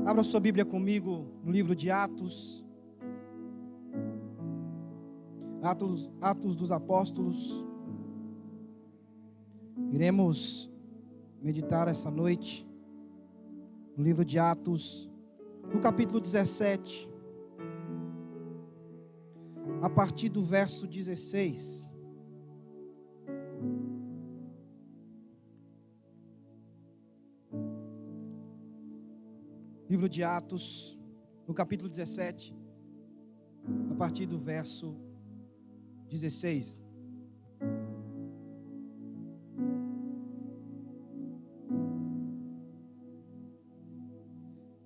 Abra sua Bíblia comigo no livro de Atos. Atos dos Apóstolos. Iremos meditar essa noite no livro de Atos, no capítulo 17, a partir do verso 16. Livro de Atos, no capítulo 17, a partir do verso 16.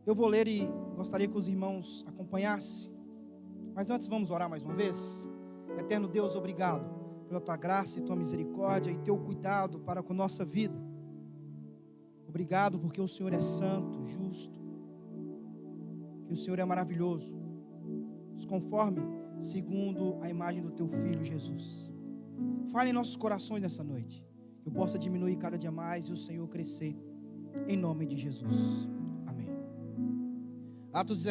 Eu vou ler e gostaria que os irmãos acompanhassem. Mas antes vamos orar mais uma vez. Eterno Deus, obrigado pela tua graça e tua misericórdia e teu cuidado para com nossa vida. Obrigado porque o Senhor é santo, justo, que o Senhor é maravilhoso. Nos conforme segundo a imagem do teu Filho Jesus. Fale em nossos corações nessa noite, que eu possa diminuir cada dia mais e o Senhor crescer, em nome de Jesus, amém. Atos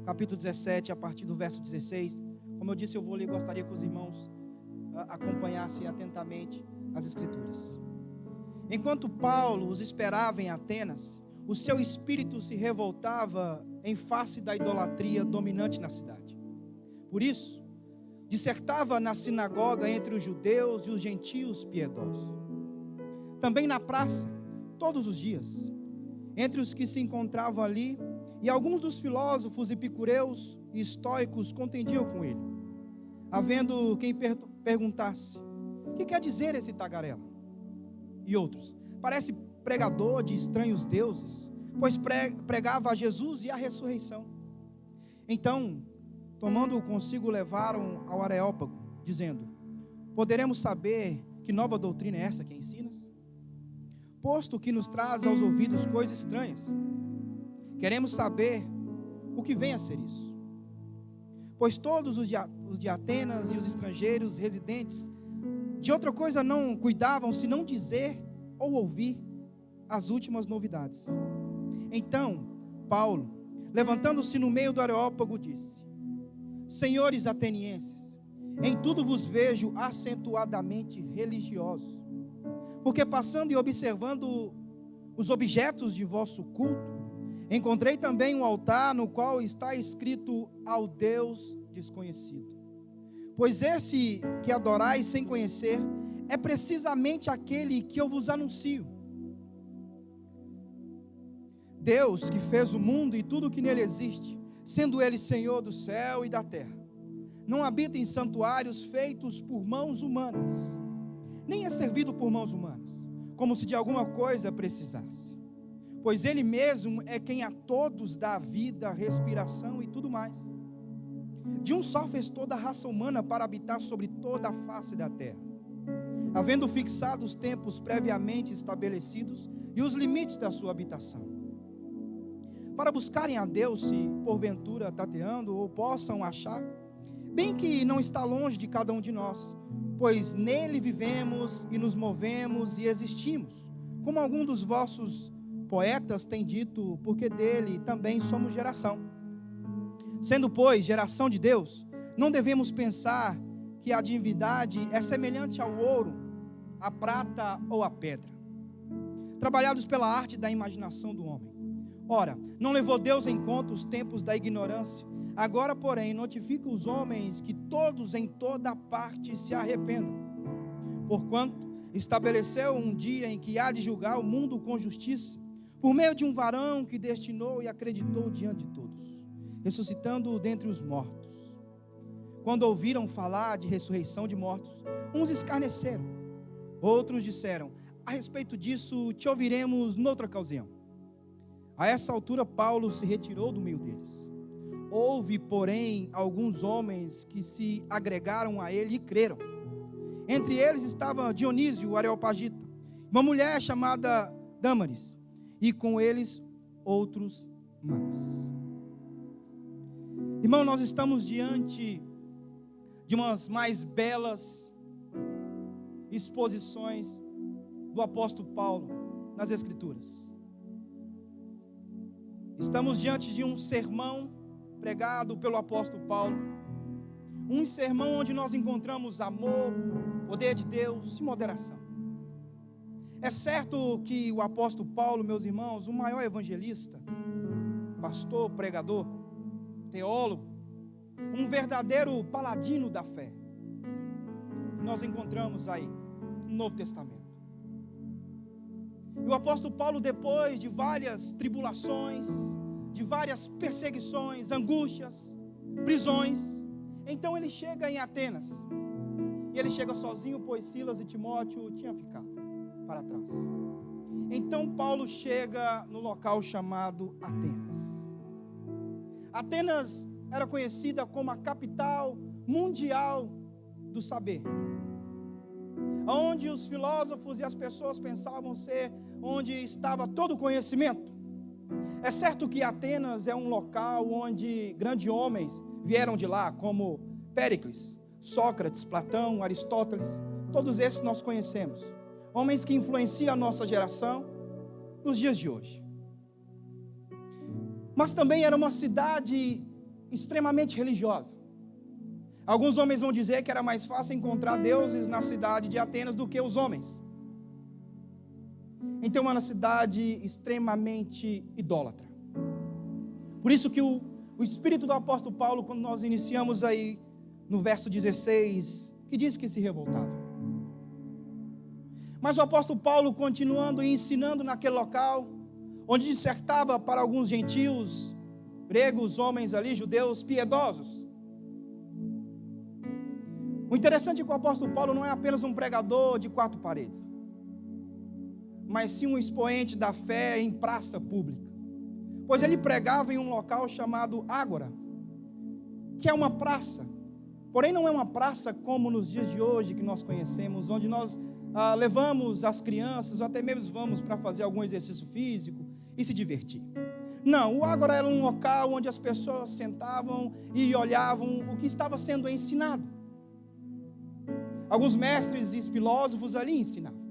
capítulo 17, a partir do verso 16. Como eu disse, eu vou ler, gostaria que os irmãos acompanhassem atentamente as Escrituras. Enquanto Paulo os esperava em Atenas, o seu espírito se revoltava em face da idolatria dominante na cidade. Por isso, dissertava na sinagoga entre os judeus e os gentios piedosos. Também na praça, todos os dias, entre os que se encontravam ali, e alguns dos filósofos epicureus e estoicos contendiam com ele, havendo quem perguntasse: que quer dizer esse tagarela? E outros: parece pregador de estranhos deuses, pois pregava a Jesus e a ressurreição. Então, tomando-o consigo, levaram ao Areópago, dizendo: poderemos saber que nova doutrina é essa que ensinas? Posto que nos traz aos ouvidos coisas estranhas, queremos saber o que vem a ser isso. Pois todos os de Atenas e os estrangeiros residentes de outra coisa não cuidavam, senão dizer ou ouvir as últimas novidades. Então, Paulo, levantando-se no meio do Areópago, disse: senhores atenienses, em tudo vos vejo acentuadamente religiosos, porque passando e observando os objetos de vosso culto, encontrei também um altar no qual está escrito: ao Deus desconhecido. Pois esse que adorais sem conhecer é precisamente aquele que eu vos anuncio. Deus que fez o mundo e tudo o que nele existe, sendo ele Senhor do céu e da terra, não habita em santuários feitos por mãos humanas, nem é servido por mãos humanas, como se de alguma coisa precisasse. Pois ele mesmo é quem a todos dá vida, respiração e tudo mais. De um só fez toda a raça humana para habitar sobre toda a face da terra, havendo fixado os tempos previamente estabelecidos e os limites da sua habitação, para buscarem a Deus, se porventura tateando ou possam achar, bem que não está longe de cada um de nós, pois nele vivemos e nos movemos e existimos, como algum dos vossos poetas tem dito, porque dele também somos geração. Sendo, pois, geração de Deus, não devemos pensar que a divindade é semelhante ao ouro, à prata ou à pedra, trabalhados pela arte da imaginação do homem. Ora, não levou Deus em conta os tempos da ignorância. Agora, porém, notifica os homens que todos em toda parte se arrependam, porquanto estabeleceu um dia em que há de julgar o mundo com justiça, por meio de um varão que destinou e acreditou diante de todos, ressuscitando-o dentre os mortos. Quando ouviram falar de ressurreição de mortos, uns escarneceram, outros disseram: a respeito disso te ouviremos noutra ocasião. A essa altura Paulo se retirou do meio deles. Houve, porém, alguns homens que se agregaram a ele e creram. Entre eles estava Dionísio, o Areopagita, uma mulher chamada Dâmaris, e com eles outros mais. Irmão, nós estamos diante de umas mais belas exposições do apóstolo Paulo nas Escrituras. Estamos diante de um sermão pregado pelo apóstolo Paulo, um sermão onde nós encontramos amor, poder de Deus e moderação. É certo que o apóstolo Paulo, meus irmãos, o maior evangelista, pastor, pregador, teólogo, um verdadeiro paladino da fé, nós encontramos aí no Novo Testamento. E o apóstolo Paulo, depois de várias tribulações, de várias perseguições, angústias, prisões, então ele chega em Atenas. E ele chega sozinho, pois Silas e Timóteo tinham ficado para trás. Então Paulo chega no local chamado Atenas. Atenas era conhecida como a capital mundial do saber, onde os filósofos e as pessoas pensavam ser onde estava todo o conhecimento. É certo que Atenas é um local onde grandes homens vieram de lá, como Péricles, Sócrates, Platão, Aristóteles, todos esses nós conhecemos, homens que influenciam a nossa geração nos dias de hoje. Mas também era uma cidade extremamente religiosa. Alguns homens vão dizer que era mais fácil encontrar deuses na cidade de Atenas do que os homens. Então era uma cidade extremamente idólatra. Por isso que o espírito do apóstolo Paulo, quando nós iniciamos aí no verso 16, que diz que se revoltava. Mas o apóstolo Paulo, continuando e ensinando naquele local, onde dissertava para alguns gentios, gregos, homens ali, judeus, piedosos. O interessante é que o apóstolo Paulo não é apenas um pregador de quatro paredes, mas sim um expoente da fé em praça pública. Pois ele pregava em um local chamado Ágora, que é uma praça, porém não é uma praça como nos dias de hoje que nós conhecemos, onde nós levamos as crianças, ou até mesmo vamos para fazer algum exercício físico e se divertir. Não, o Ágora era um local onde as pessoas sentavam e olhavam o que estava sendo ensinado. Alguns mestres e filósofos ali ensinavam.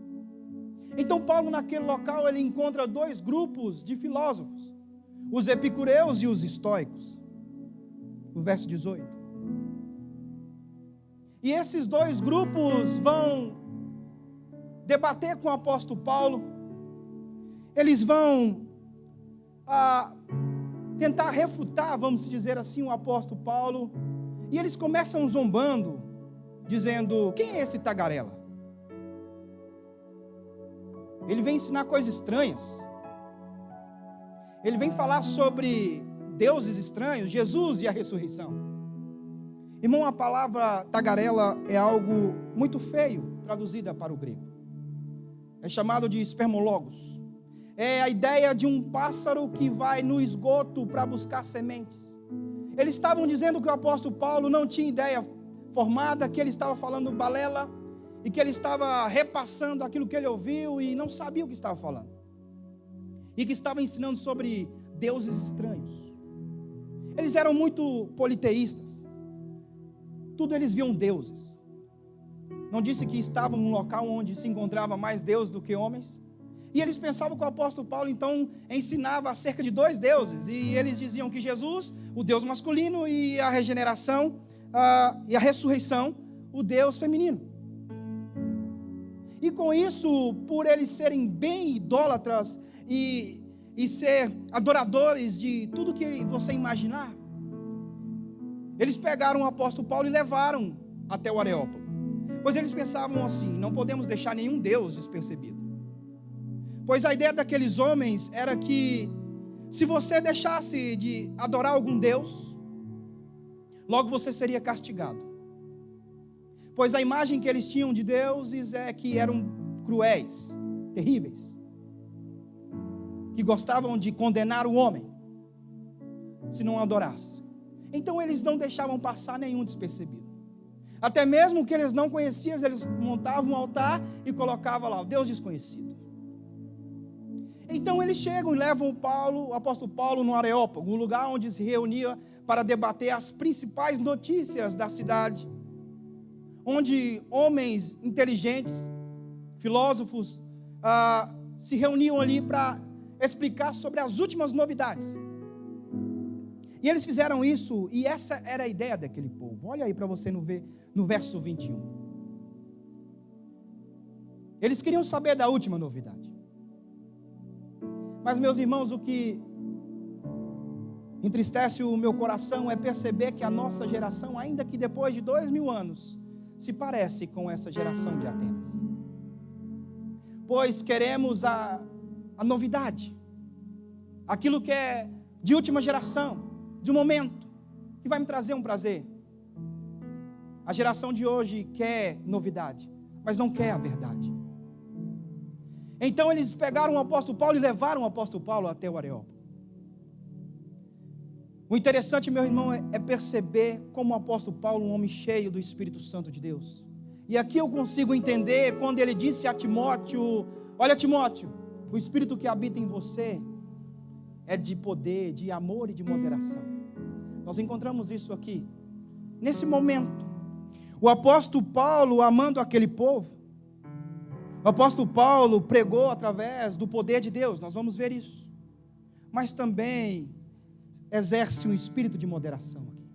Então Paulo, naquele local, ele encontra dois grupos de filósofos, os epicureus e os estoicos. O verso 18. E esses dois grupos vão debater com o apóstolo Paulo. Eles vão tentar refutar, vamos dizer assim, o apóstolo Paulo. E eles começam zombando, dizendo: quem é esse tagarela? Ele vem ensinar coisas estranhas. Ele vem falar sobre deuses estranhos, Jesus e a ressurreição. Irmão, a palavra tagarela é algo muito feio, traduzida para o grego. É chamado de espermologos. É a ideia de um pássaro que vai no esgoto para buscar sementes. Eles estavam dizendo que o apóstolo Paulo não tinha ideia formada, que ele estava falando balela, e que ele estava repassando aquilo que ele ouviu e não sabia o que estava falando. E que estava ensinando sobre deuses estranhos. Eles eram muito politeístas. Tudo eles viam deuses. Não disse que estavam num local onde se encontrava mais deuses do que homens? E eles pensavam que o apóstolo Paulo então ensinava acerca de dois deuses. E eles diziam que Jesus, o Deus masculino, e a regeneração e a ressurreição, o Deus feminino. E com isso, por eles serem bem idólatras e ser adoradores de tudo que você imaginar, eles pegaram o apóstolo Paulo e levaram até o Areópago. Pois eles pensavam assim: não podemos deixar nenhum Deus despercebido. Pois a ideia daqueles homens era que, se você deixasse de adorar algum Deus, logo você seria castigado. Pois a imagem que eles tinham de deuses é que eram cruéis, terríveis, que gostavam de condenar o homem, se não adorasse. Então eles não deixavam passar nenhum despercebido. Até mesmo que eles não conheciam, eles montavam um altar e colocavam lá o Deus desconhecido. Então eles chegam e levam o apóstolo Paulo no Areópago, um lugar onde se reunia para debater as principais notícias da cidade, onde homens inteligentes, filósofos, se reuniam ali para explicar sobre as últimas novidades. E eles fizeram isso, e essa era a ideia daquele povo. Olha aí para você no verso 21. Eles queriam saber da última novidade. Mas, meus irmãos, o que entristece o meu coração é perceber que a nossa geração, ainda que depois de 2000 anos, se parece com essa geração de Atenas. Pois queremos a novidade, aquilo que é de última geração, de um momento, que vai me trazer um prazer. A geração de hoje quer novidade, mas não quer a verdade. Então eles pegaram o apóstolo Paulo e levaram o apóstolo Paulo até o Areópago. O interessante, meu irmão, é perceber como o apóstolo Paulo, um homem cheio do Espírito Santo de Deus. E aqui eu consigo entender quando ele disse a Timóteo: olha, Timóteo, o Espírito que habita em você é de poder, de amor e de moderação. Nós encontramos isso aqui, nesse momento. O apóstolo Paulo, amando aquele povo, o apóstolo Paulo pregou através do poder de Deus, nós vamos ver isso. Mas também exerce um espírito de moderação aqui.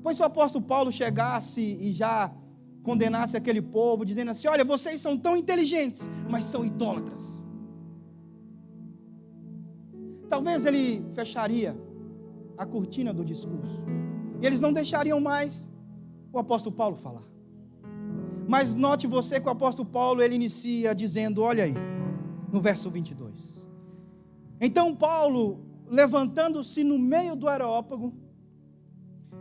Pois se o apóstolo Paulo chegasse e já condenasse aquele povo, dizendo assim: olha, vocês são tão inteligentes, mas são idólatras. Talvez ele fecharia a cortina do discurso, e eles não deixariam mais o apóstolo Paulo falar. Mas note você que o apóstolo Paulo, ele inicia dizendo, olha aí, no verso 22. Então Paulo, levantando-se no meio do Areópago,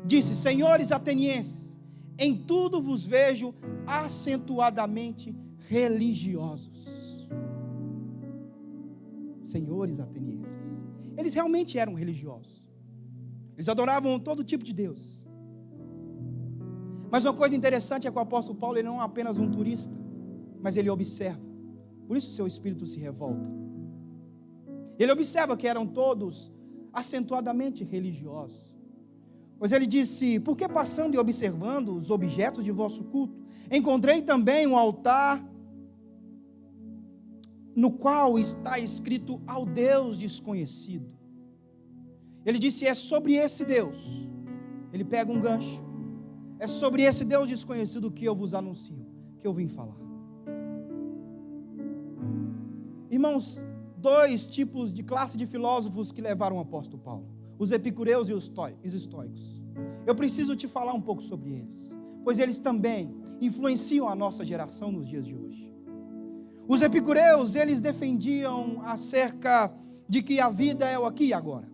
disse: senhores atenienses, em tudo vos vejo acentuadamente religiosos. Senhores atenienses, eles realmente eram religiosos. Eles adoravam todo tipo de Deus. Mas uma coisa interessante é que o apóstolo Paulo, ele não é apenas um turista, mas ele observa. Por isso seu espírito se revolta. Ele observa que eram todos acentuadamente religiosos. Pois ele disse: porque passando e observando os objetos de vosso culto, encontrei também um altar no qual está escrito ao Deus desconhecido. Ele disse: é sobre esse Deus. Ele pega um gancho. É sobre esse Deus desconhecido que eu vos anuncio, que eu vim falar. Irmãos, dois tipos de classe de filósofos que levaram o apóstolo Paulo: os epicureus e os estoicos. Eu preciso te falar um pouco sobre eles, pois eles também influenciam a nossa geração nos dias de hoje. Os epicureus, eles defendiam acerca de que a vida é o aqui e agora.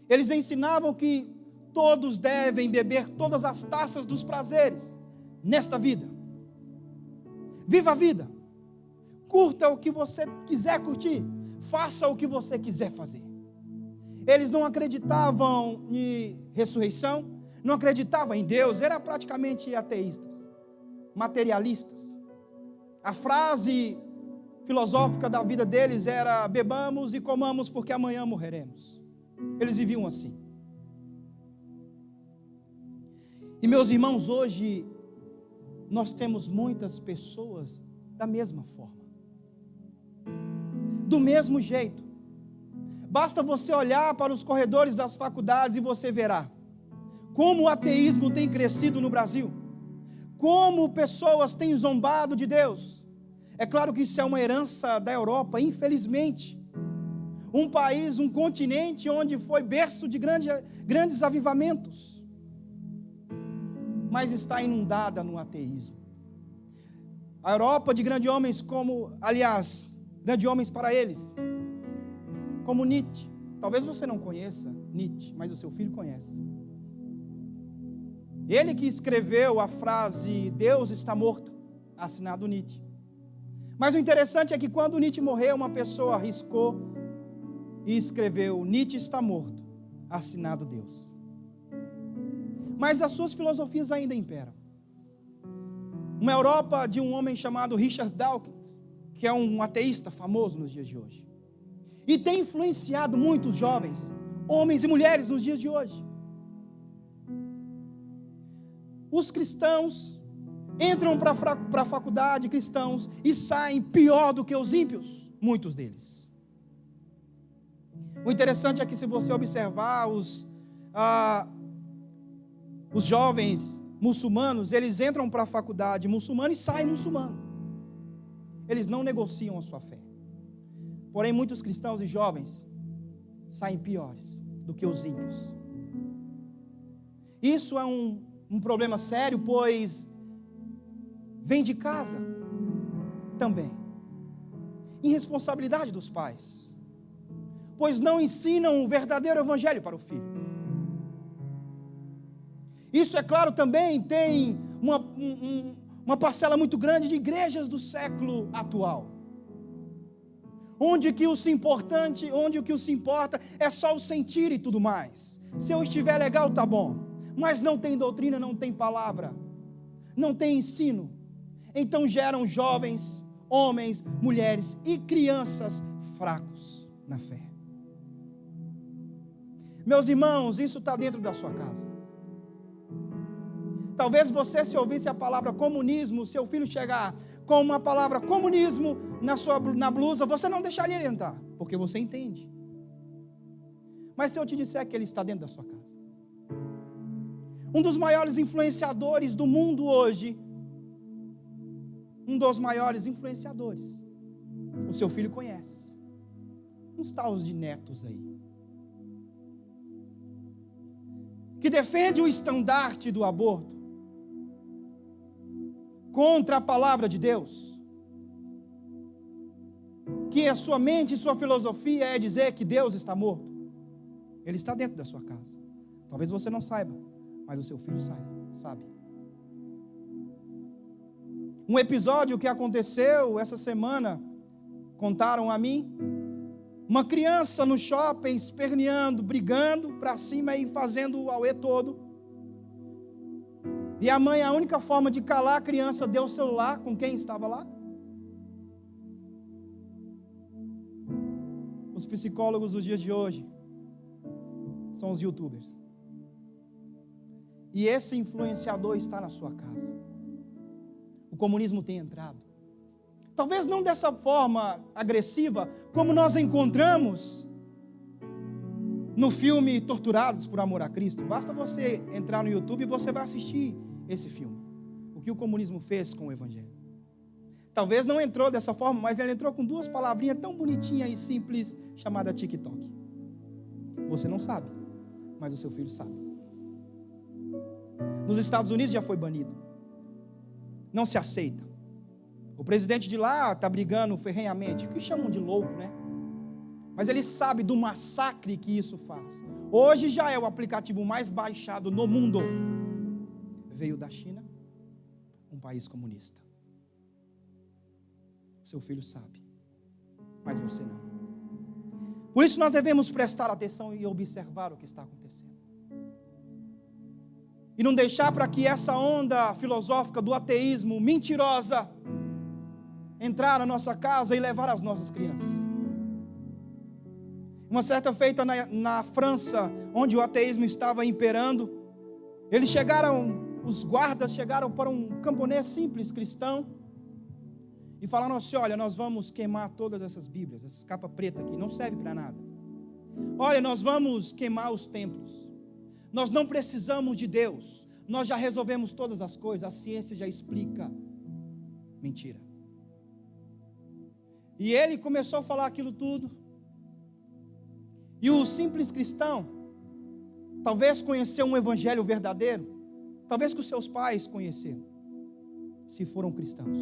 Eles ensinavam que todos devem beber todas as taças dos prazeres nesta vida. Viva a vida. Curta o que você quiser curtir. Faça o que você quiser fazer. Eles não acreditavam em ressurreição, não acreditavam em Deus, eram praticamente ateístas, materialistas. A frase filosófica da vida deles era: bebamos e comamos porque amanhã morreremos. Eles viviam assim. E meus irmãos, hoje nós temos muitas pessoas da mesma forma, do mesmo jeito. Basta você olhar para os corredores das faculdades e você verá como o ateísmo tem crescido no Brasil, como pessoas têm zombado de Deus. É claro que isso é uma herança da Europa, infelizmente. Um país, um continente onde foi berço de grandes avivamentos, mas está inundada no ateísmo. A Europa de grandes homens como, aliás, grandes homens para eles, como Nietzsche. Talvez você não conheça Nietzsche, mas o seu filho conhece. Ele que escreveu a frase Deus está morto, assinado Nietzsche. Mas o interessante é que quando Nietzsche morreu, uma pessoa arriscou e escreveu Nietzsche está morto, assinado Deus. Mas as suas filosofias ainda imperam. Uma Europa de um homem chamado Richard Dawkins, que é um ateísta famoso nos dias de hoje, e tem influenciado muitos jovens, homens e mulheres nos dias de hoje. Os cristãos entram para a faculdade, cristãos, e saem pior do que os ímpios, muitos deles. O interessante é que, se você observar os jovens muçulmanos, eles entram para a faculdade muçulmana e saem muçulmano. Eles não negociam a sua fé. Porém, muitos cristãos e jovens saem piores do que os ímpios. Isso é um problema sério, pois vem de casa também. Irresponsabilidade dos pais, pois não ensinam o verdadeiro evangelho para o filho. Isso, é claro, também tem uma parcela muito grande de igrejas do século atual, onde o que o se importa é só o sentir e tudo mais. Se eu estiver legal, tá bom, mas não tem doutrina, não tem palavra, não tem ensino. Então geram jovens, homens, mulheres e crianças fracos na fé. Meus irmãos, isso está dentro da sua casa. Talvez você, se ouvisse a palavra comunismo, seu filho chegar com uma palavra comunismo na blusa, você não deixaria ele entrar, porque você entende. Mas se eu te disser que ele está dentro da sua casa, um dos maiores influenciadores do mundo hoje, o seu filho conhece, uns tais de netos aí, que defende o estandarte do aborto contra a palavra de Deus, que a sua mente e sua filosofia é dizer que Deus está morto. Ele está dentro da sua casa. Talvez você não saiba, mas o seu filho sabe. Um episódio que aconteceu essa semana, contaram a mim, uma criança no shopping esperneando, brigando para cima e fazendo o auê todo. E a mãe, a única forma de calar a criança, deu o celular com quem estava lá. Os psicólogos dos dias de hoje são os YouTubers. E esse influenciador está na sua casa. O comunismo tem entrado. Talvez não dessa forma agressiva, como nós encontramos no filme Torturados por Amor a Cristo. Basta você entrar no YouTube e você vai assistir esse filme. O que o comunismo fez com o evangelho. Talvez não entrou dessa forma, mas ele entrou com duas palavrinhas tão bonitinhas e simples, chamada TikTok. Você não sabe, mas o seu filho sabe. Nos Estados Unidos já foi banido. Não se aceita. O presidente de lá está brigando ferrenhamente, que chamam de louco, né? Mas ele sabe do massacre que isso faz. Hoje já é o aplicativo mais baixado no mundo. Veio da China, um país comunista. Seu filho sabe, mas você não. Por isso nós devemos prestar atenção e observar o que está acontecendo. E não deixar para que essa onda filosófica do ateísmo mentirosa entrar na nossa casa e levar as nossas crianças. Uma certa feita na França, onde o ateísmo estava imperando, os guardas chegaram para um camponês simples, cristão, e falaram assim: olha, nós vamos queimar todas essas Bíblias, essa capa preta aqui, não serve para nada. Olha, nós vamos queimar os templos. Nós não precisamos de Deus. Nós já resolvemos todas as coisas. A ciência já explica. Mentira. E ele começou a falar aquilo tudo. E o simples cristão, talvez conheceu um evangelho verdadeiro, talvez que os seus pais conheceram, se foram cristãos,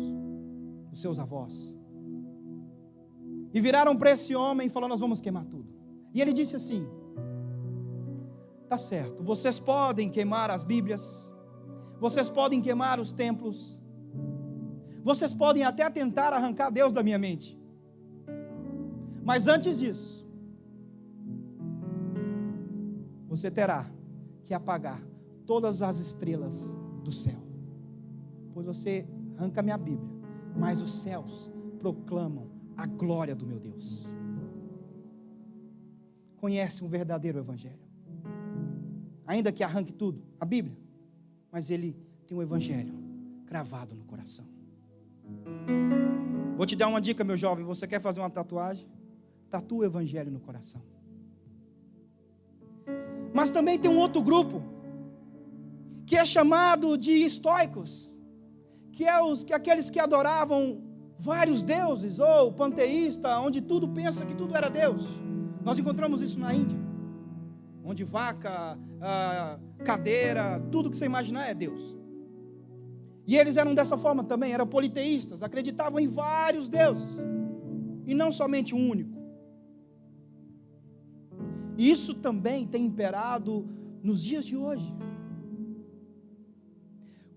os seus avós. E viraram para esse homem e falaram: nós vamos queimar tudo. E ele disse assim: tá certo, vocês podem queimar as Bíblias, vocês podem queimar os templos, vocês podem até tentar arrancar Deus da minha mente, mas antes disso, você terá que apagar todas as estrelas do céu, pois você arranca minha Bíblia, mas os céus proclamam a glória do meu Deus. Conhece um verdadeiro evangelho, ainda que arranque tudo, a Bíblia, mas ele tem um evangelho cravado no coração. Vou te dar uma dica, meu jovem: você quer fazer uma tatuagem? Tatua o evangelho no coração. Mas também tem um outro grupo, que é chamado de estoicos, que é aqueles que adoravam vários deuses, ou panteísta, onde tudo pensa que tudo era Deus. Nós encontramos isso na Índia, onde vaca, cadeira, tudo que você imaginar é Deus. E eles eram dessa forma também, eram politeístas, acreditavam em vários deuses, e não somente um único. Isso também tem imperado nos dias de hoje.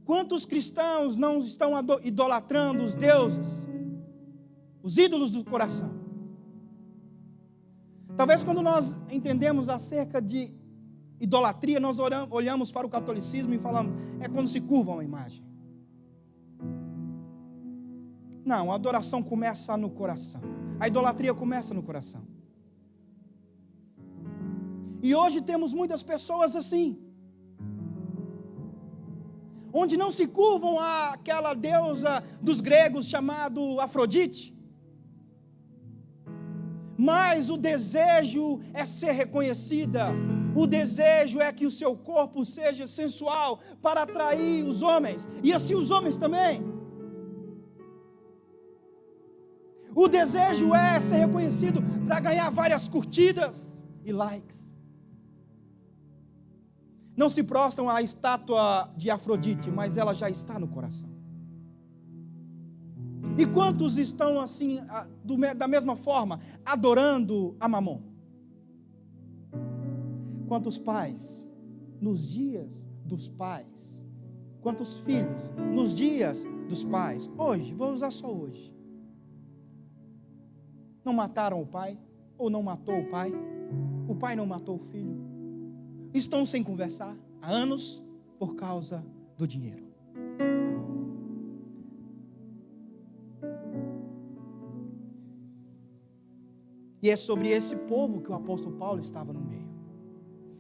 Quantos cristãos não estão idolatrando os deuses, os ídolos do coração? Talvez quando nós entendemos acerca de idolatria, nós olhamos para o catolicismo e falamos, é quando se curva uma imagem. Não, a adoração começa no coração. A idolatria começa no coração. E hoje temos muitas pessoas assim, onde não se curvam àquela deusa dos gregos chamado Afrodite, mas o desejo é ser reconhecida, o desejo é que o seu corpo seja sensual para atrair os homens, e assim os homens também. O desejo é ser reconhecido para ganhar várias curtidas e likes. Não se prostram à estátua de Afrodite, mas ela já está no coração. E quantos estão assim, da mesma forma, adorando a Mamon? Quantos pais, nos dias dos pais, quantos filhos, nos dias dos pais, hoje, vou usar só hoje, não mataram o pai, ou não matou o pai não matou o filho, estão sem conversar há anos por causa do dinheiro. E é sobre esse povo que o apóstolo Paulo estava no meio.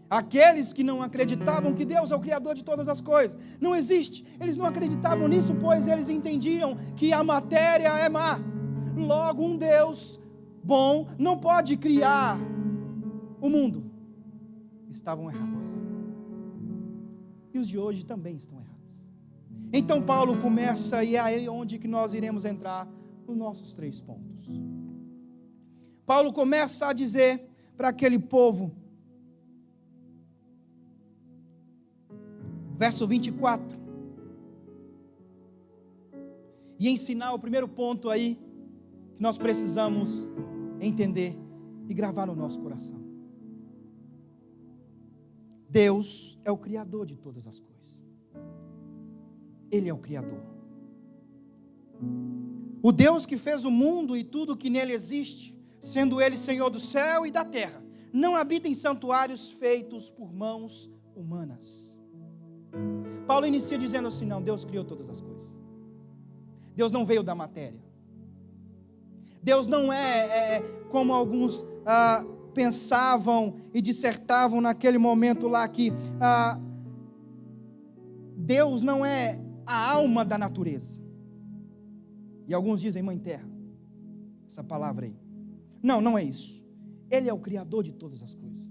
Aqueles que não acreditavam que Deus é o Criador de todas as coisas. Não existe. Eles não acreditavam nisso, pois eles entendiam que a matéria é má. Logo, um Deus bom não pode criar o mundo. Estavam errados. E os de hoje também estão errados. Então Paulo começa, e é aí onde que nós iremos entrar nos nossos 3 pontos. Paulo começa a dizer para aquele povo, verso 24, e ensinar o primeiro ponto aí, que nós precisamos entender e gravar no nosso coração. Deus é o Criador de todas as coisas. Ele é o Criador. O Deus que fez o mundo e tudo que nele existe, sendo Ele Senhor do céu e da terra, não habita em santuários feitos por mãos humanas. Paulo inicia dizendo assim, não, Deus criou todas as coisas. Deus não veio da matéria. Deus não é como alguns pensavam e dissertavam naquele momento lá, que Deus não é a alma da natureza. E alguns dizem mãe terra, essa palavra aí. Não, não é isso. Ele é o Criador de todas as coisas.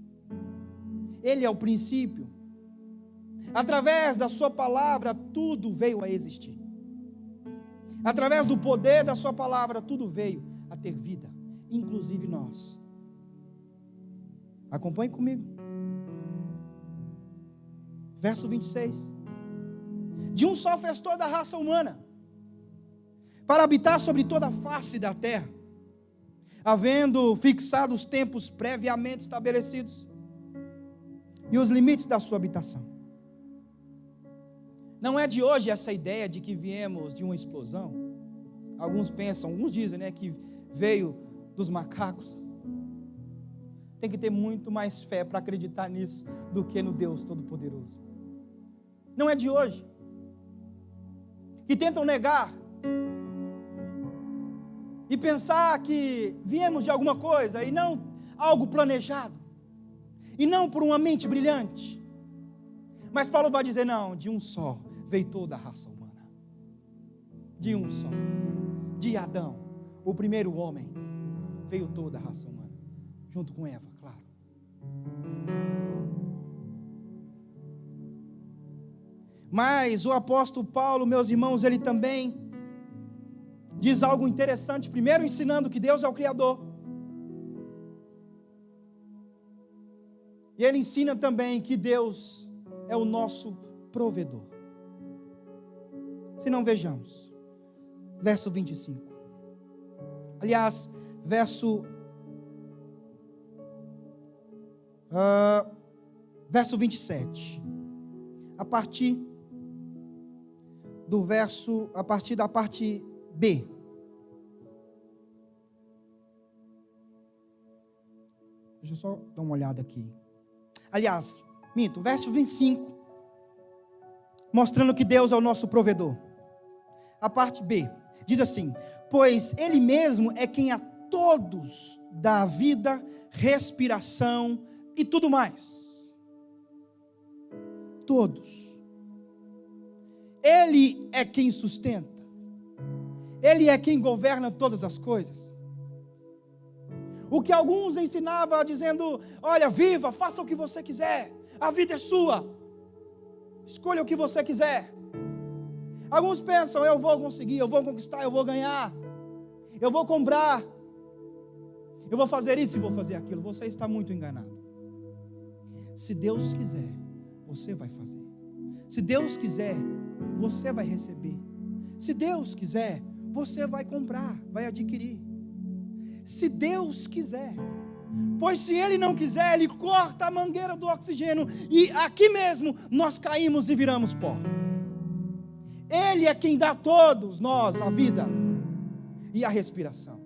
Ele é o princípio. Através da sua palavra, tudo veio a existir. Através do poder da sua palavra, tudo veio a ter vida, inclusive nós. Acompanhe comigo. Verso 26. De um só fez toda a raça humana, para habitar sobre toda a face da terra, havendo fixado os tempos previamente estabelecidos e os limites da sua habitação. Não é de hoje essa ideia de que viemos de uma explosão. Alguns pensam, alguns dizem, que veio dos macacos. Tem que ter muito mais fé para acreditar nisso do que no Deus Todo-Poderoso. Não é de hoje. Que tentam negar e pensar que viemos de alguma coisa e não algo planejado, e não por uma mente brilhante. Mas Paulo vai dizer, não, de um só veio toda a raça humana. De um só. De Adão, o primeiro homem, veio toda a raça humana. Junto com Eva, claro. Mas o apóstolo Paulo, meus irmãos, ele também diz algo interessante, primeiro ensinando que Deus é o Criador. E ele ensina também que Deus é o nosso provedor. Se não, vejamos, verso 25. Aliás, verso 27. A partir da parte B. Deixa eu só dar uma olhada aqui. Aliás, verso 25, mostrando que Deus é o nosso provedor. A parte B diz assim: pois Ele mesmo é quem a todos dá vida, respiração e tudo mais. Todos. Ele é quem sustenta. Ele é quem governa todas as coisas. O que alguns ensinavam dizendo: olha, viva, faça o que você quiser, a vida é sua, escolha o que você quiser. Alguns pensam: eu vou conseguir, eu vou conquistar, eu vou ganhar, eu vou comprar, eu vou fazer isso e vou fazer aquilo. Você está muito enganado. Se Deus quiser, você vai fazer. Se Deus quiser, você vai receber. Se Deus quiser, você vai comprar, vai adquirir. Se Deus quiser. Pois se Ele não quiser, Ele corta a mangueira do oxigênio e aqui mesmo nós caímos e viramos pó. Ele é quem dá a todos nós a vida e a respiração.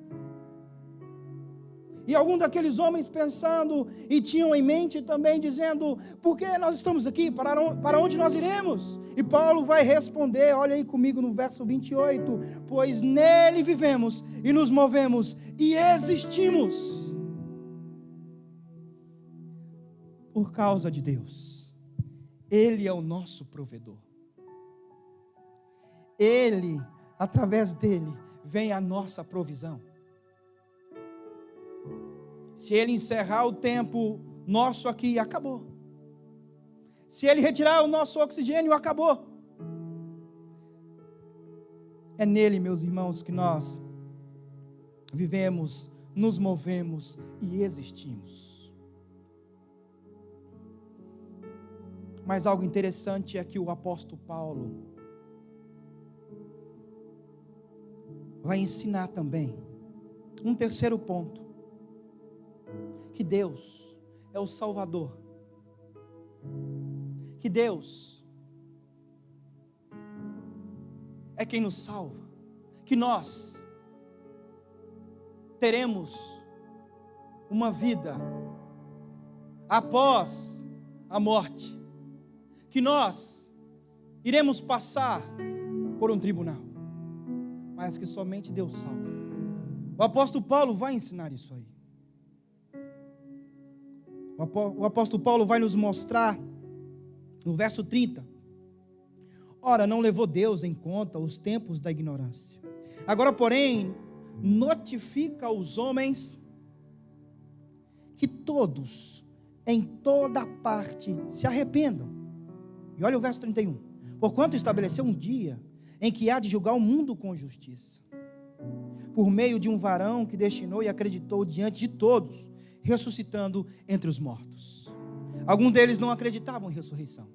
E algum daqueles homens pensando e tinham em mente também dizendo: por que nós estamos aqui? Para onde nós iremos? E Paulo vai responder, olha aí comigo no verso 28, pois nele vivemos e nos movemos e existimos por causa de Deus. Ele é o nosso provedor. Ele, através dele, vem a nossa provisão. Se Ele encerrar o tempo nosso aqui, acabou. Se Ele retirar o nosso oxigênio, acabou. É nele, meus irmãos, que nós vivemos, nos movemos e existimos. Mas algo interessante é que o apóstolo Paulo vai ensinar também um terceiro ponto: que Deus é o Salvador, que Deus é quem nos salva, que nós teremos uma vida após a morte, que nós iremos passar por um tribunal, mas que somente Deus salva. O apóstolo Paulo vai ensinar isso aí. O apóstolo Paulo vai nos mostrar no verso 30. Ora, não levou Deus em conta os tempos da ignorância. Agora, porém, notifica aos homens que todos, em toda parte, se arrependam. E olha o verso 31. Porquanto estabeleceu um dia em que há de julgar o mundo com justiça, por meio de um varão que destinou e acreditou diante de todos, ressuscitando entre os mortos. Alguns deles não acreditavam em ressurreição.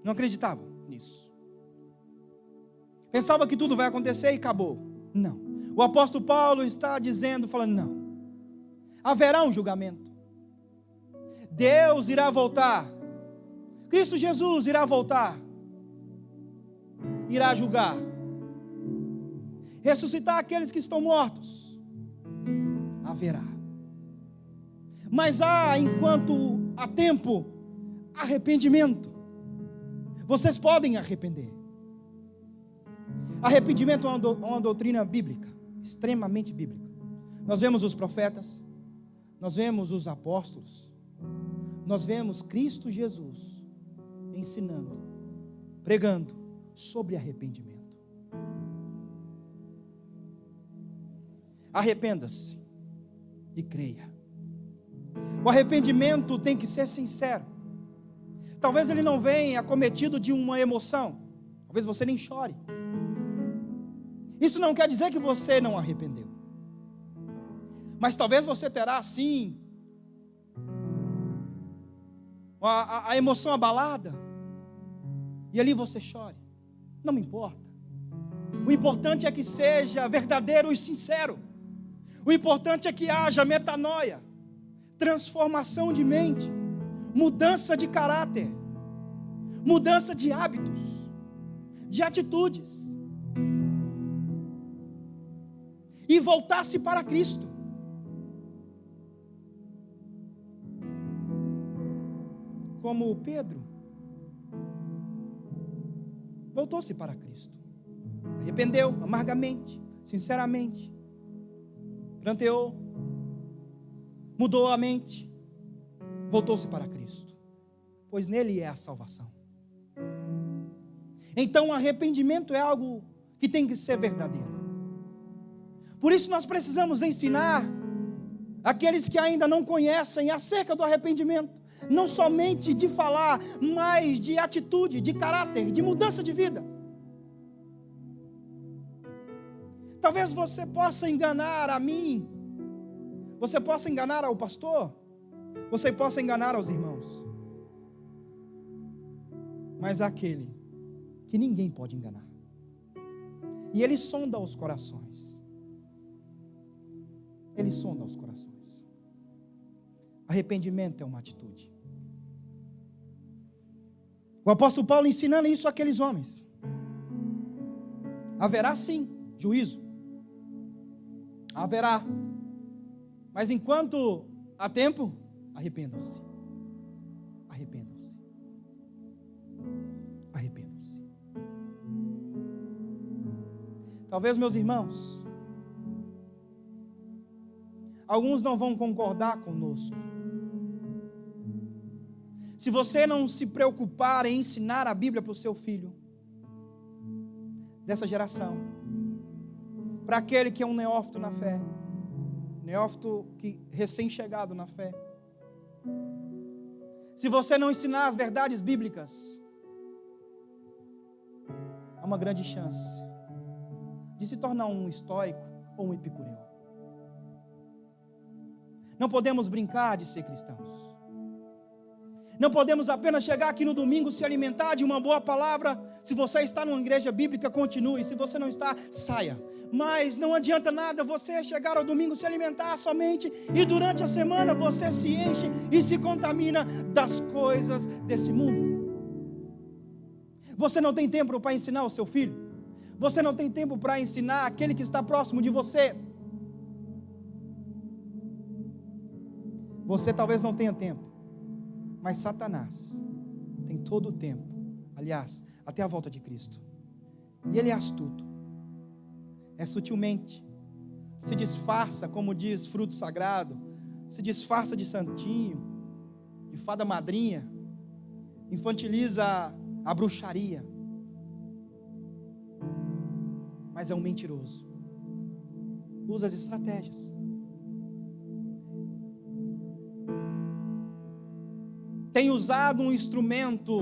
Não acreditavam nisso. Pensava que tudo vai acontecer e acabou. Não. O apóstolo Paulo está dizendo, falando: não. Haverá um julgamento. Deus irá voltar. Cristo Jesus irá voltar. Irá julgar. Ressuscitar aqueles que estão mortos. Haverá. Mas há, enquanto há tempo, arrependimento. Vocês podem arrepender. Arrependimento é uma doutrina bíblica, extremamente bíblica. Nós vemos os profetas, nós vemos os apóstolos, nós vemos Cristo Jesus ensinando, pregando sobre arrependimento. Arrependa-se e creia. O arrependimento tem que ser sincero. Talvez ele não venha acometido de uma emoção. Talvez você nem chore. Isso não quer dizer que você não arrependeu. Mas talvez você terá sim a emoção abalada. E ali você chore. Não me importa. O importante é que seja verdadeiro e sincero. O importante é que haja metanoia, transformação de mente, mudança de caráter, mudança de hábitos, de atitudes. E voltar-se para Cristo. Como Pedro voltou-se para Cristo. Arrependeu amargamente, sinceramente. Planteou, mudou a mente, voltou-se para Cristo, pois nele é a salvação. Então, o arrependimento é algo que tem que ser verdadeiro. Por isso nós precisamos ensinar aqueles que ainda não conhecem acerca do arrependimento, não somente de falar, mas de atitude, de caráter, de mudança de vida. Talvez você possa enganar a mim, você possa enganar ao pastor, você possa enganar aos irmãos, mas aquele que ninguém pode enganar, e ele sonda os corações, ele sonda os corações. Arrependimento é uma atitude. O apóstolo Paulo ensinando isso àqueles homens. Haverá sim juízo, haverá, mas enquanto há tempo, arrependam-se, arrependam-se, arrependam-se. Talvez, meus irmãos, alguns não vão concordar conosco. Se você não se preocupar em ensinar a Bíblia para o seu filho, dessa geração, para aquele que é um neófito na fé, neófito que recém-chegado na fé, se você não ensinar as verdades bíblicas, há uma grande chance de se tornar um estoico ou um epicureu. Não podemos brincar de ser cristãos. Não podemos apenas chegar aqui no domingo, se alimentar de uma boa palavra. Se você está numa igreja bíblica, continue. Se você não está, saia. Mas não adianta nada você chegar ao domingo, se alimentar somente, e durante a semana você se enche e se contamina das coisas desse mundo. Você não tem tempo para ensinar o seu filho. Você não tem tempo para ensinar aquele que está próximo de você. Você talvez não tenha tempo, mas Satanás tem todo o tempo, aliás, até a volta de Cristo. E ele é astuto, é sutilmente, se disfarça, como diz fruto sagrado, se disfarça de santinho, de fada madrinha, infantiliza a bruxaria, mas é um mentiroso, usa as estratégias. Tem usado um instrumento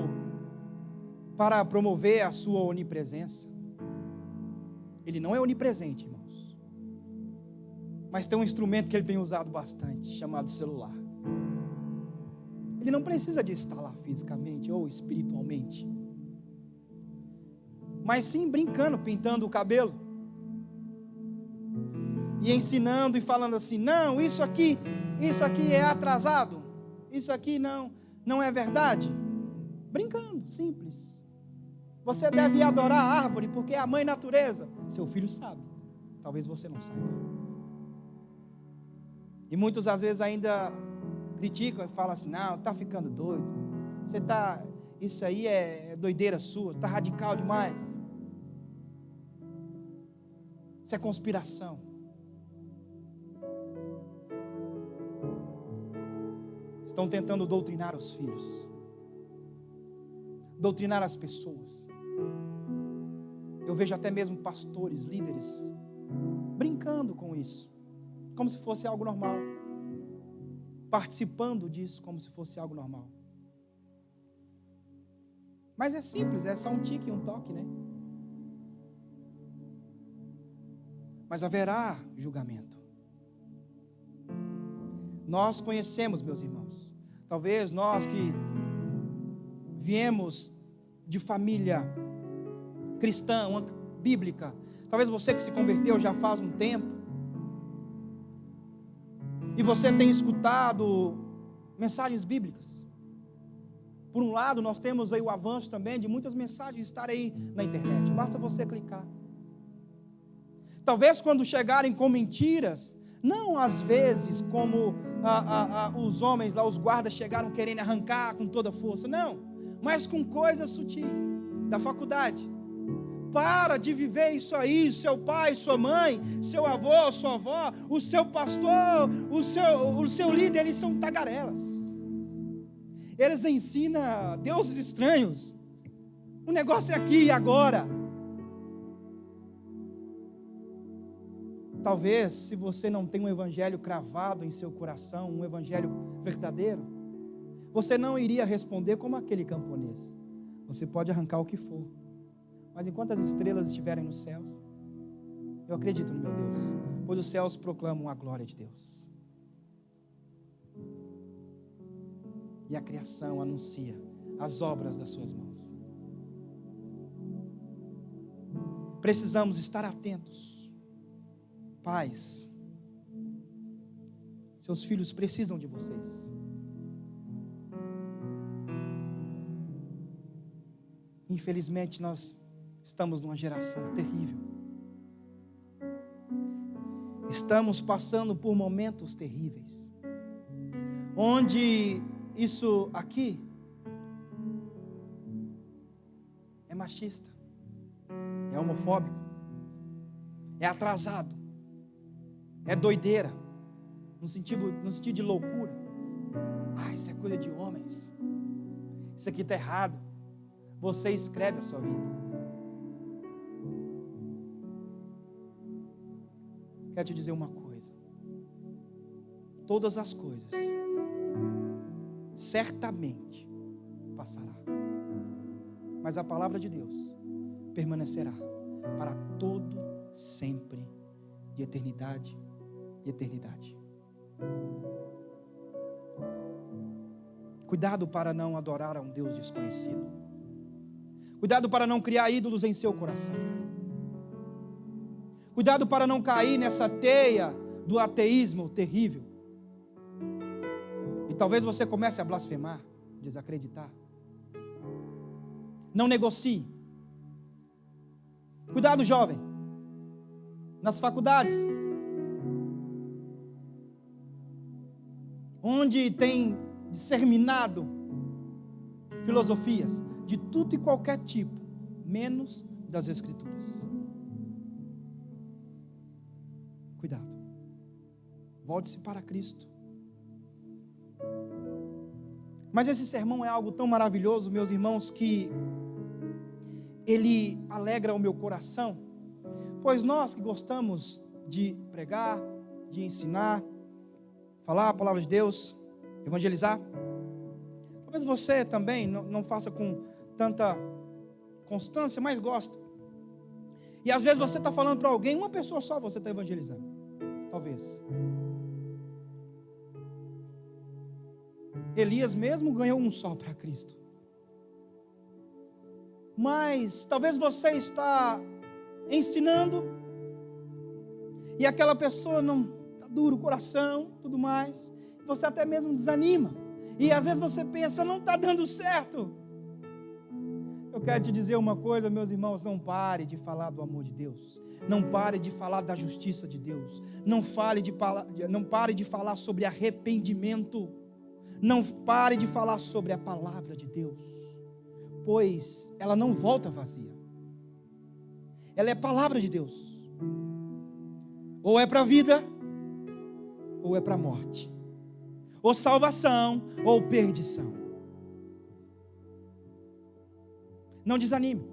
para promover a sua onipresença. Ele não é onipresente, irmãos, mas tem um instrumento que ele tem usado bastante, chamado celular. Ele não precisa de estar lá fisicamente ou espiritualmente, mas sim brincando, pintando o cabelo e ensinando e falando assim: não, isso aqui é atrasado, isso aqui não é verdade. Brincando, simples. Você deve adorar a árvore porque é a mãe natureza. Seu filho sabe, talvez você não saiba. E muitos às vezes ainda criticam e falam assim: não, está ficando doido, isso aí é doideira sua, está radical demais, isso é conspiração. Estão tentando doutrinar os filhos, doutrinar as pessoas. Eu vejo até mesmo pastores, líderes, brincando com isso, como se fosse algo normal, participando disso como se fosse algo normal. Mas é simples, é só um tique e um toque, né? Mas haverá julgamento. Nós conhecemos, meus irmãos, talvez nós que viemos de família cristã, bíblica, talvez você que se converteu já faz um tempo, e você tem escutado mensagens bíblicas. Por um lado, nós temos aí o avanço também de muitas mensagens estarem aí na internet, basta você clicar. Talvez quando chegarem com mentiras, não às vezes como os homens lá, os guardas chegaram querendo arrancar com toda força, não, mas com coisas sutis, da faculdade. Para de viver isso aí, seu pai, sua mãe, seu avô, sua avó, o seu pastor, o seu líder, eles são tagarelas. Eles ensinam deuses estranhos. O negócio é aqui e agora. Talvez, se você não tem um evangelho cravado em seu coração, um evangelho verdadeiro, você não iria responder como aquele camponês. Você pode arrancar o que for, mas enquanto as estrelas estiverem nos céus, eu acredito no meu Deus, pois os céus proclamam a glória de Deus. E a criação anuncia as obras das suas mãos. Precisamos estar atentos. Pais, seus filhos precisam de vocês. Infelizmente nós estamos numa geração terrível. Estamos passando por momentos terríveis, onde isso aqui é machista, é homofóbico, é atrasado, é doideira, no sentido de loucura. Isso é coisa de homens, isso aqui está errado. Você escreve a sua vida. Quero te dizer uma coisa: todas as coisas certamente passará, mas a palavra de Deus permanecerá para todo sempre, de eternidade e eternidade. Cuidado para não adorar a um Deus desconhecido. Cuidado para não criar ídolos em seu coração. Cuidado para não cair nessa teia do ateísmo terrível. E talvez você comece a blasfemar, desacreditar. Não negocie. Cuidado, jovem, nas faculdades, onde tem disseminado filosofias de tudo e qualquer tipo, menos das Escrituras. Cuidado. Volte-se para Cristo. Mas esse sermão é algo tão maravilhoso, meus irmãos, que ele alegra o meu coração, pois nós que gostamos de pregar, de ensinar, falar a palavra de Deus, evangelizar, talvez você também não faça com tanta constância, mas gosta. E às vezes você está falando para alguém, uma pessoa só você está evangelizando, talvez. Elias mesmo ganhou um só para Cristo. Mas talvez você está ensinando e aquela pessoa não está duro o coração, tudo mais. Você até mesmo desanima. E às vezes você pensa, não está dando certo. Eu quero te dizer uma coisa, meus irmãos, não pare de falar do amor de Deus. Não pare de falar da justiça de Deus. Não pare de falar sobre arrependimento. Não pare de falar sobre a palavra de Deus, pois ela não volta vazia. Ela é palavra de Deus. Ou é para a vida, ou é para a morte. Ou salvação, ou perdição. Não desanime.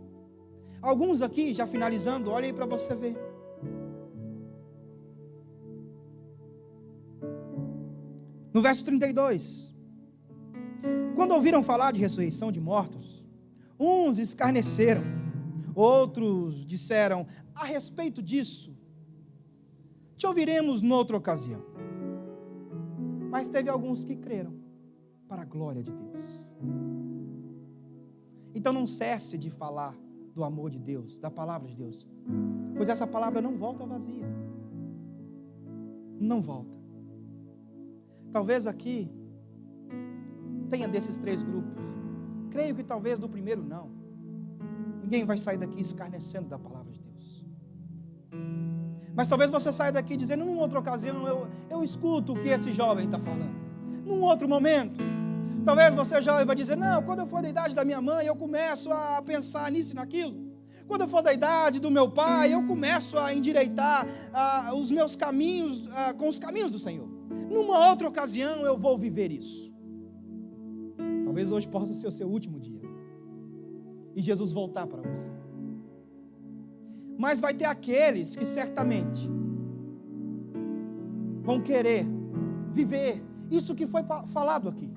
Alguns aqui, já finalizando, olha aí para você ver. No verso 32. Quando ouviram falar de ressurreição de mortos, Uns escarneceram, outros disseram: a respeito disso, te ouviremos noutra ocasião. Mas teve alguns que creram, para a glória de Deus. Então não cesse de falar do amor de Deus, da palavra de Deus, pois essa palavra não volta vazia. Não volta. Talvez aqui tenha desses 3 grupos. Creio que talvez do primeiro não. Ninguém vai sair daqui escarnecendo da palavra de Deus. Mas talvez você saia daqui dizendo: numa outra ocasião eu escuto o que esse jovem está falando. Num outro momento, talvez você já vai dizer: não, quando eu for da idade da minha mãe, eu começo a pensar nisso e naquilo. Quando eu for da idade do meu pai, eu começo a endireitar os meus caminhos com os caminhos do Senhor. Numa outra ocasião eu vou viver isso. Talvez hoje possa ser o seu último dia e Jesus voltar para você. Mas vai ter aqueles que certamente vão querer viver isso que foi falado aqui.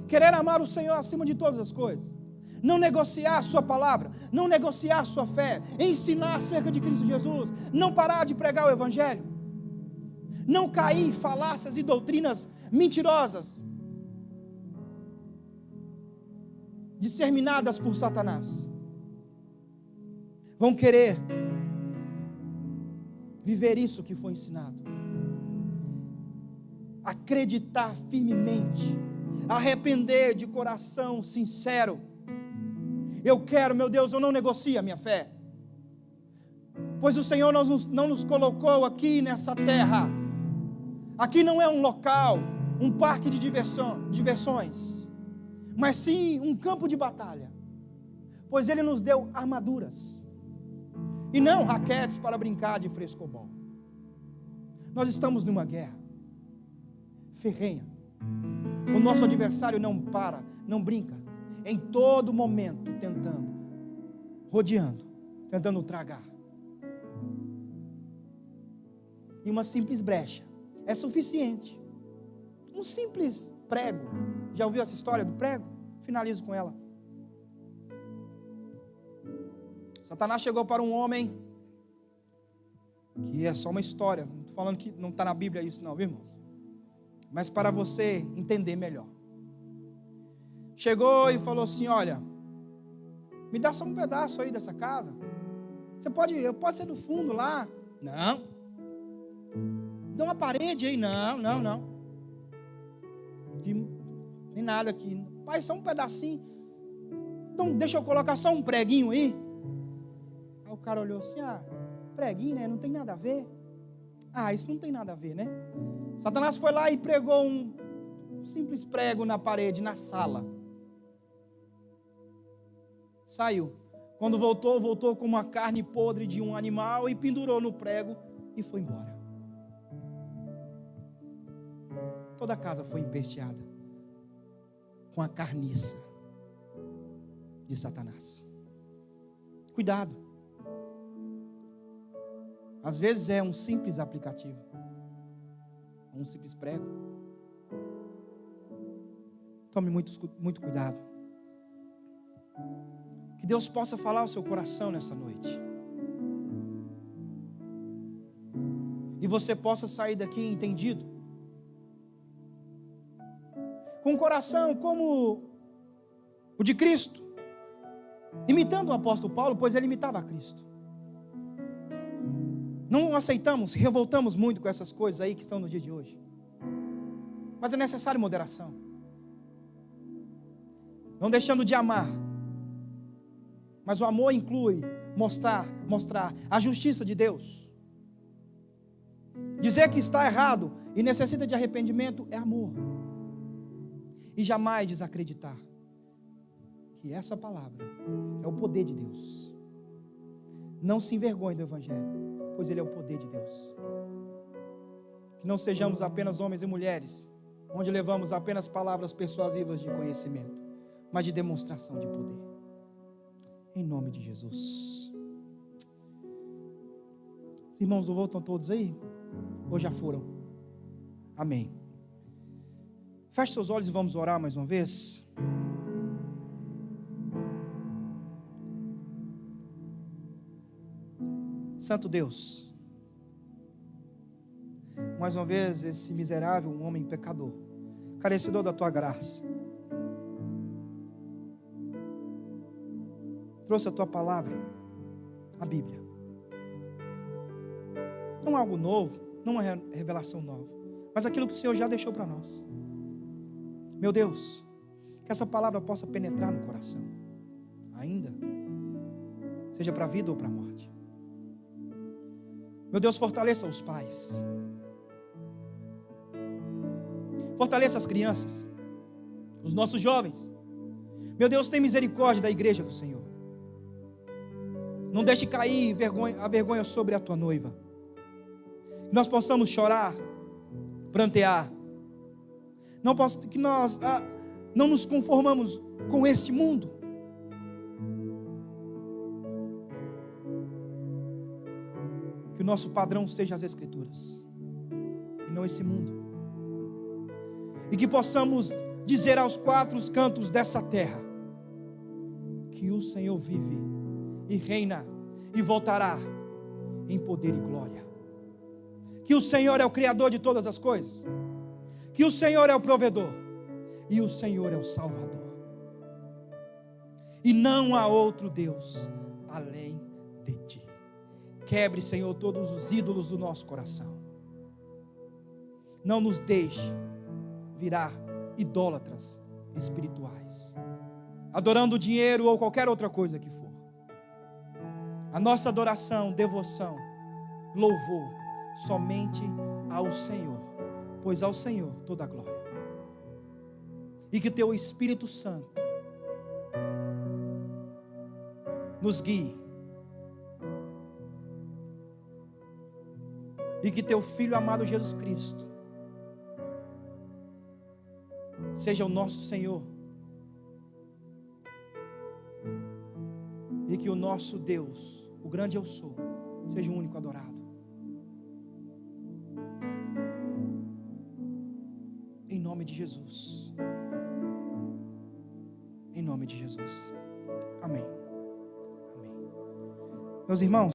Querer amar o Senhor acima de todas as coisas. Não negociar a sua palavra, não negociar a sua fé, ensinar acerca de Cristo Jesus, não parar de pregar o Evangelho, não cair em falácias e doutrinas mentirosas, disseminadas por Satanás. Vão querer viver isso que foi ensinado, acreditar firmemente, arrepender de coração sincero. Eu quero, meu Deus, eu não negocio a minha fé, pois o Senhor não nos colocou aqui nessa terra. Aqui não é um local, um parque de diversões, mas sim um campo de batalha, pois Ele nos deu armaduras, e não raquetes para brincar de frescobol. Nós estamos numa guerra ferrenha. O nosso adversário não para, não brinca, em todo momento tentando, rodeando, tentando tragar. E uma simples brecha é suficiente. Um simples prego. Já ouviu essa história do prego? Finalizo com ela. Satanás chegou para um homem, que é só uma história, não estou falando que não está na Bíblia isso não, viu, irmãos? Mas para você entender melhor. Chegou e falou assim: olha, me dá só um pedaço aí dessa casa. Pode ser do fundo lá. Não. Dá uma parede aí. Não. Nem nada aqui. Pai, só um pedacinho. Então deixa eu colocar só um preguinho aí. Aí o cara olhou assim: preguinho, né? Não tem nada a ver. Isso não tem nada a ver, né? Satanás foi lá e pregou um simples prego na parede, na sala. Saiu. Quando voltou com uma carne podre de um animal e pendurou no prego e foi embora. Toda a casa foi empesteada com a carniça de Satanás. Cuidado. Às vezes é um simples aplicativo, um simples prego. Tome muito cuidado. Que Deus possa falar ao seu coração nessa noite. E você possa sair daqui entendido. Com um coração como o de Cristo. Imitando o apóstolo Paulo, pois ele imitava a Cristo. Não aceitamos, revoltamos muito com essas coisas aí que estão no dia de hoje. Mas é necessário moderação. Não deixando de amar. Mas o amor inclui mostrar a justiça de Deus. Dizer que está errado e necessita de arrependimento é amor. E jamais desacreditar que essa palavra é o poder de Deus. Não se envergonhe do Evangelho, pois ele é o poder de Deus. Que não sejamos apenas homens e mulheres, onde levamos apenas palavras persuasivas de conhecimento, mas de demonstração de poder. Em nome de Jesus. Os irmãos do voo estão todos aí? Ou já foram? Amém. Feche seus olhos e vamos orar mais uma vez. Santo Deus, mais uma vez esse miserável, um homem pecador, carecedor da tua graça, trouxe a tua palavra, a Bíblia. Não algo novo, não uma revelação nova, mas aquilo que o Senhor já deixou para nós. Meu Deus, que essa palavra possa penetrar no coração, ainda, seja para a vida ou para a morte. Meu Deus, fortaleça os pais, fortaleça as crianças, os nossos jovens. Meu Deus, tem misericórdia da igreja do Senhor. Não deixe cair a vergonha sobre a tua noiva. Que nós possamos chorar, prantear. Que nós não nos conformamos com este mundo. Que o nosso padrão seja as Escrituras e não esse mundo. E que possamos dizer aos quatro cantos dessa terra que o Senhor vive e reina e voltará em poder e glória. Que o Senhor é o Criador de todas as coisas, que o Senhor é o provedor e o Senhor é o Salvador, e não há outro Deus além de ti. Quebre, Senhor, todos os ídolos do nosso coração. Não nos deixe virar idólatras espirituais, adorando o dinheiro ou qualquer outra coisa que for. A nossa adoração, devoção, louvor, somente ao Senhor, pois ao Senhor toda a glória. E que teu Espírito Santo nos guie, e que teu Filho amado Jesus Cristo seja o nosso Senhor, e que o nosso Deus, o grande eu sou, seja o único adorado. Em nome de Jesus. Em nome de Jesus. Amém. Amém. Meus irmãos,